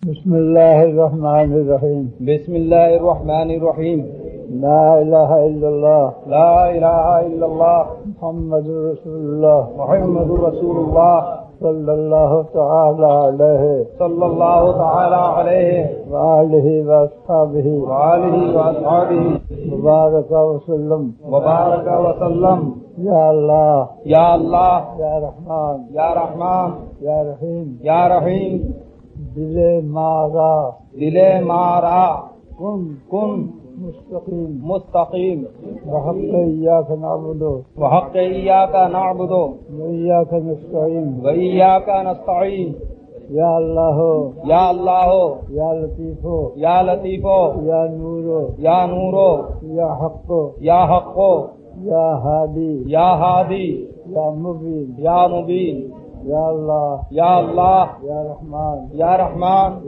بسم الله الرحمن الرحيم. بسم الله الرحمن الرحيم. لا إله إلا الله. لا إله إلا الله. محمد رسول الله. محمد رسول الله. صلى الله تعالى عليه. صلى الله تعالى عليه. وآله وأصحابه. وآله وأصحابه. مبارك وسلم. وبارك وسلم. يا الله. یا اللہ. يا رحمن. یا رحمان. يا رحيم. یا رحیم. دل مارا دل مارا کن کن مستقیم مستقیم. بحق إياك نعبد وحق إياك نعبد وإياك نستعين. وإياك نستعين. يا الله. یا اللہ. يا لطيف. یا لطیف. يا نور. یا نور. يا حق. یا حق. يا هادي. یا ہادی. يا مبين. یا مبین. يا الله. یا اللہ. يا رحمن. یا رحمان.